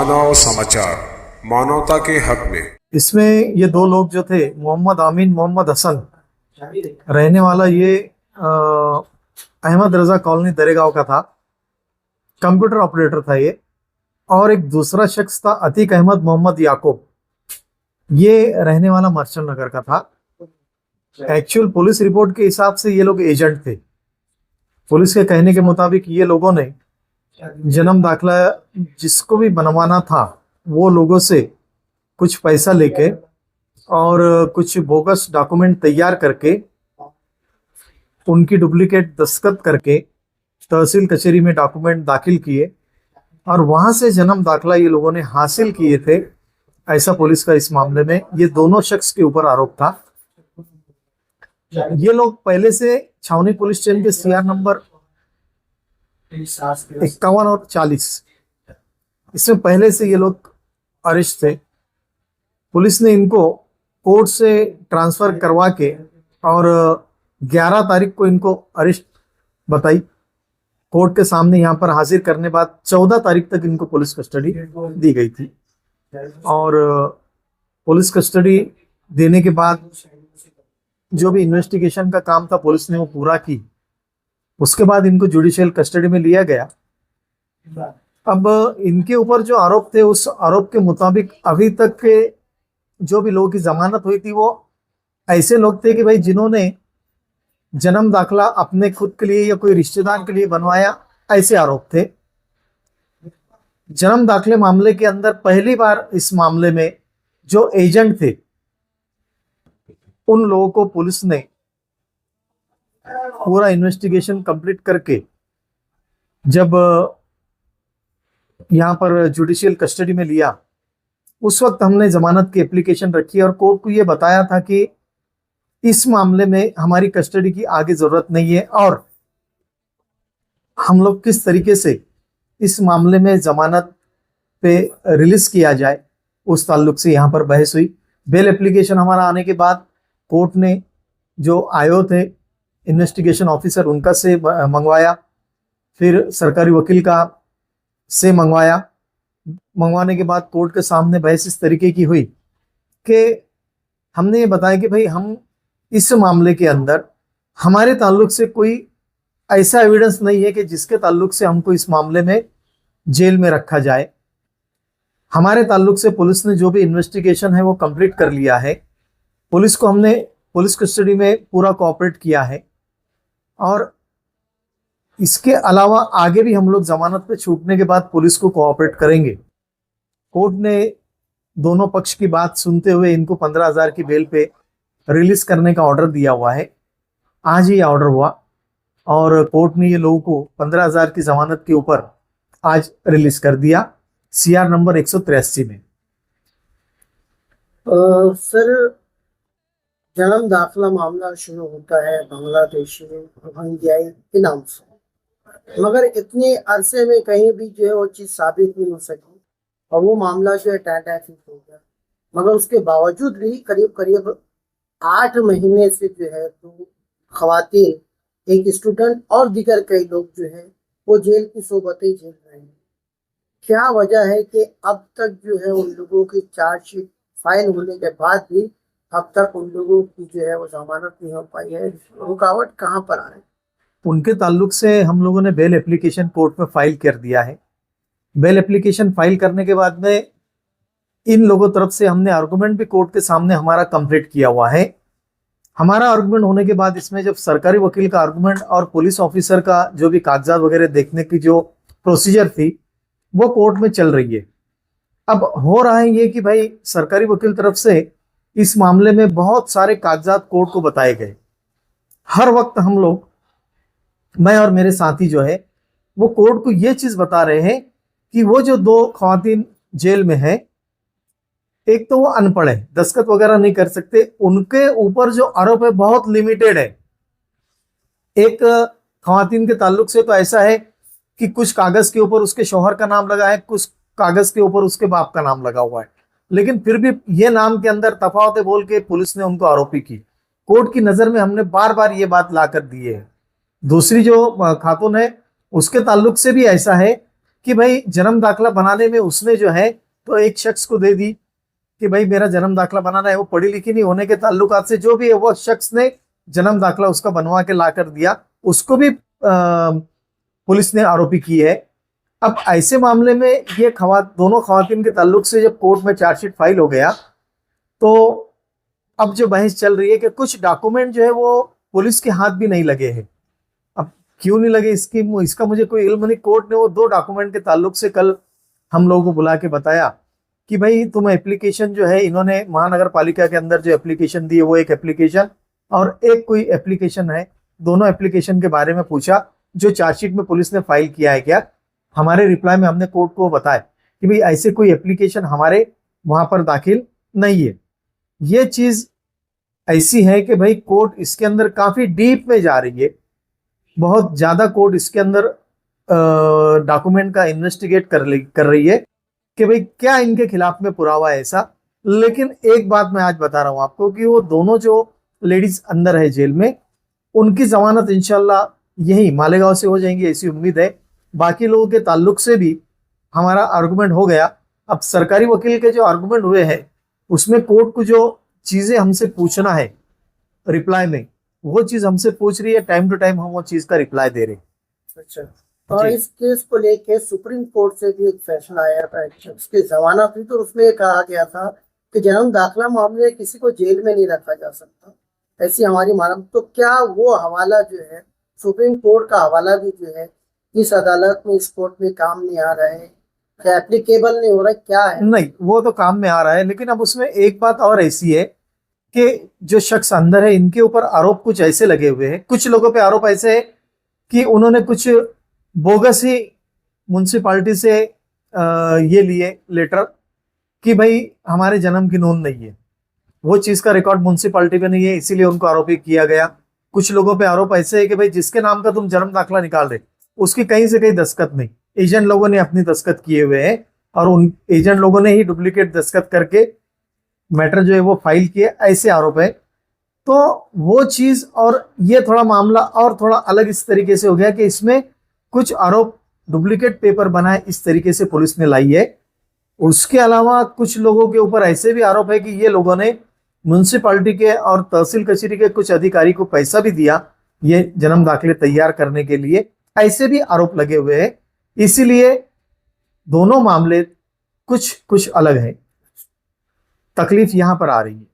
मानव समाचार, मानवता के हक में। इसमें ये दो लोग जो थे, मोहम्मद आमीन, मोहम्मद हसन, रहने वाला ये अहमद रजा कॉलोनी दरेगांव का था, कंप्यूटर ऑपरेटर था ये। और एक दूसरा शख्स था अतीक अहमद मोहम्मद याकूब, ये रहने वाला मर्चेंट नगर का था। एक्चुअल पुलिस रिपोर्ट के हिसाब से ये लोग एजेंट थे। पुलिस के कहने के मुताबिक ये लोगों ने जन्म दाखिला जिसको भी बनवाना था वो लोगों से कुछ पैसा लेके और कुछ बोगस डॉक्यूमेंट तैयार करके उनकी डुप्लीकेट दस्तखत करके तहसील कचहरी में डॉक्यूमेंट दाखिल किए और वहां से जन्म दाखिला ये लोगों ने हासिल किए थे। ऐसा पुलिस का इस मामले में ये दोनों शख्स के ऊपर आरोप था। ये लोग पहले से छावनी पुलिस स्टेशन के सीआर नंबर 51 और 40 इसमें पहले से ये लोग अरेस्ट थे। पुलिस ने इनको कोर्ट से ट्रांसफर करवा के और 11 तारीख को इनको अरेस्ट बताई। कोर्ट के सामने यहाँ पर हाजिर करने बाद 14 तारीख तक इनको पुलिस कस्टडी दी गई थी। और पुलिस कस्टडी देने के बाद जो भी इन्वेस्टिगेशन का काम था पुलिस ने वो पूरा की। उसके बाद इनको जुडिशियल कस्टडी में लिया गया। अब इनके ऊपर जो आरोप थे उस आरोप के मुताबिक अभी तक के जो भी लोगों की जमानत हुई थी वो ऐसे लोग थे कि भाई जिन्होंने जन्म दाखिला अपने खुद के लिए या कोई रिश्तेदार के लिए बनवाया, ऐसे आरोप थे। जन्म दाखिले मामले के अंदर पहली बार इस मामले में जो एजेंट थे उन लोगों को पुलिस ने पूरा इन्वेस्टिगेशन कंप्लीट करके जब यहाँ पर जुडिशियल कस्टडी में लिया, उस वक्त हमने जमानत की एप्लीकेशन रखी और कोर्ट को ये बताया था कि इस मामले में हमारी कस्टडी की आगे जरूरत नहीं है और हम लोग किस तरीके से इस मामले में जमानत पे रिलीज किया जाए उस ताल्लुक से यहाँ पर बहस हुई। बेल एप्लीकेशन हमारा आने के बाद कोर्ट ने जो आयो थे इन्वेस्टिगेशन ऑफिसर उनका से मंगवाया, फिर सरकारी वकील का से मंगवाने के बाद कोर्ट के सामने बहस इस तरीके की हुई कि हमने ये बताया कि भाई हम इस मामले के अंदर हमारे ताल्लुक से कोई ऐसा एविडेंस नहीं है कि जिसके ताल्लुक से हमको इस मामले में जेल में रखा जाए। हमारे ताल्लुक से पुलिस ने जो भी इन्वेस्टिगेशन है वो कंप्लीट कर लिया है। पुलिस को हमने पुलिस कस्टडी में पूरा कोऑपरेट किया है और इसके अलावा आगे भी हम लोग जमानत पे छूटने के बाद पुलिस को कोऑपरेट करेंगे। कोर्ट ने दोनों पक्ष की बात सुनते हुए इनको 15,000 की बेल पे रिलीज करने का ऑर्डर दिया हुआ है। आज ही ऑर्डर हुआ और कोर्ट ने ये लोगों को 15,000 की जमानत के ऊपर आज रिलीज कर दिया सीआर नंबर 183 में। सर, जन्म दाखिला मामला शुरू होता है बांग्लादेशी रोहिंग्याई के नाम से, मगर इतने अरसे में कहीं भी जो है वो चीज़ साबित नहीं हो सकी और वो मामला जो है टाटा फिट हो गया। मगर उसके बावजूद भी करीब करीब 8 महीने से जो है तो खवातीन, एक स्टूडेंट और दीगर कई लोग जो है वो जेल की सोबतें झेल रहे हैं। क्या वजह है कि अब तक जो है उन लोगों की चार्जशीट फाइल होने के बाद भी अब तक उन लोगों की जो है वो जमानत नहीं हो पाई है? रुकावट कहाँ पर आ रही है? उनके ताल्लुक से हम लोगों ने बेल एप्लीकेशन कोर्ट में फाइल कर दिया है। बेल एप्लीकेशन फाइल करने के बाद में इन लोगों तरफ से हमने आर्गुमेंट भी कोर्ट के सामने हमारा कंप्लीट किया हुआ है। हमारा आर्गुमेंट होने के बाद इसमें जब सरकारी वकील का आर्गुमेंट और पुलिस ऑफिसर का जो भी कागजात वगैरह देखने की जो प्रोसीजर थी वो कोर्ट में चल रही है। अब हो रहा है ये कि भाई सरकारी वकील तरफ से इस मामले में बहुत सारे कागजात कोर्ट को बताए गए। हर वक्त हम लोग, मैं और मेरे साथी जो है वो कोर्ट को ये चीज बता रहे हैं कि वो जो 2 खवातीन जेल में है, एक तो वो अनपढ़ है, दस्तखत वगैरह नहीं कर सकते, उनके ऊपर जो आरोप है बहुत लिमिटेड है। एक खवातीन के ताल्लुक से तो ऐसा है कि कुछ कागज के ऊपर उसके शौहर का नाम लगा है, कुछ कागज के ऊपर उसके बाप का नाम लगा हुआ है, लेकिन फिर भी ये नाम के अंदर तफावत बोल के पुलिस ने उनको आरोपी की। कोर्ट की नजर में हमने बार बार ये बात ला कर दी है। दूसरी जो खातून है उसके ताल्लुक से भी ऐसा है कि भाई जन्म दाखला बनाने में उसने जो है तो एक शख्स को दे दी कि भाई मेरा जन्म दाखला बनाना है, वो पढ़ी लिखी नहीं होने के ताल्लुकात से जो भी है वो शख्स ने जन्म दाखला उसका बनवा के ला कर दिया, उसको भी पुलिस ने आरोपी की है। अब ऐसे मामले में ये दोनों खवातीन के ताल्लुक से जब कोर्ट में चार्जशीट फाइल हो गया तो अब जो बहस चल रही है कि कुछ डॉक्यूमेंट जो है वो पुलिस के हाथ भी नहीं लगे हैं। अब क्यों नहीं लगे इसका मुझे कोई इल्म नहीं। कोर्ट ने वो 2 डॉक्यूमेंट के ताल्लुक से कल हम लोगों को बुला के बताया कि भाई तुम एप्लीकेशन जो है, इन्होंने महानगर पालिका के अंदर जो एप्लीकेशन दी है वो एक एप्लीकेशन और एक कोई एप्लीकेशन है, दोनों एप्लीकेशन के बारे में पूछा जो चार्जशीट में पुलिस ने फाइल किया है क्या। हमारे रिप्लाई में हमने कोर्ट को बताया कि भाई ऐसे कोई एप्लीकेशन हमारे वहां पर दाखिल नहीं है। ये चीज ऐसी है कि भाई कोर्ट इसके अंदर काफी डीप में जा रही है, बहुत ज्यादा कोर्ट इसके अंदर डॉक्यूमेंट का इन्वेस्टिगेट कर रही है कि भाई क्या इनके खिलाफ में पुरावा है ऐसा। लेकिन एक बात मैं आज बता रहा हूं आपको कि वो दोनों जो लेडीज अंदर है जेल में, उनकी जमानत इंशाल्लाह यही मालेगांव से हो जाएंगी ऐसी उम्मीद है। बाकी लोगों के ताल्लुक से भी हमारा आर्गुमेंट हो गया। अब सरकारी वकील के जो आर्गुमेंट हुए हैं उसमें कोर्ट को जो चीजें हमसे पूछना है रिप्लाई में, वो चीज हमसे पूछ रही है, टाइम टू टाइम हम वो चीज का रिप्लाई दे रहे हैं। अच्छा, और इस केस को लेके सुप्रीम कोर्ट से भी एक फैसला आया था, उसकी जमानत हुई तो उसमें कहा गया था कि जन्म दाखिला मामले में किसी को जेल में नहीं रखा जा सकता, ऐसी हमारी मानव। तो क्या वो हवाला जो है सुप्रीम कोर्ट का हवाला भी जो है इस अदालत में, इस कोर्ट में काम नहीं आ रहा है, क्या एप्लीकेबल नहीं हो रहा है, क्या है? नहीं, वो तो काम में आ रहा है, लेकिन अब उसमें एक बात और ऐसी है कि जो शख्स अंदर है इनके ऊपर आरोप कुछ ऐसे लगे हुए हैं, कुछ लोगों पे आरोप ऐसे है कि उन्होंने कुछ बोगस ही म्युनिसिपालिटी से ये लिए लेटर कि भाई हमारे जन्म की नोंद नहीं है, वो चीज का रिकॉर्ड म्युनिसिपालिटी पे नहीं है, इसीलिए उनको आरोपी किया गया। कुछ लोगों पे आरोप ऐसे है कि भाई जिसके नाम का तुम जन्म दाखला निकाल रहे उसकी कहीं से कहीं दस्तखत नहीं, एजेंट लोगों ने अपनी दस्तखत किए हुए हैं और उन एजेंट लोगों ने ही डुप्लीकेट दस्तखत करके मैटर जो है वो फाइल किए, ऐसे आरोप है। तो वो चीज और ये थोड़ा मामला और थोड़ा अलग इस तरीके से हो गया कि इसमें कुछ आरोप डुप्लीकेट पेपर बनाए इस तरीके से पुलिस ने लाई है। उसके अलावा कुछ लोगों के ऊपर ऐसे भी आरोप है कि ये लोगों ने म्युनिसिपालिटी के और तहसील कचहरी के कुछ अधिकारी को पैसा भी दिया ये जन्म दाखिले तैयार करने के लिए, ऐसे भी आरोप लगे हुए हैं। इसीलिए दोनों मामले कुछ अलग है, तकलीफ यहां पर आ रही है।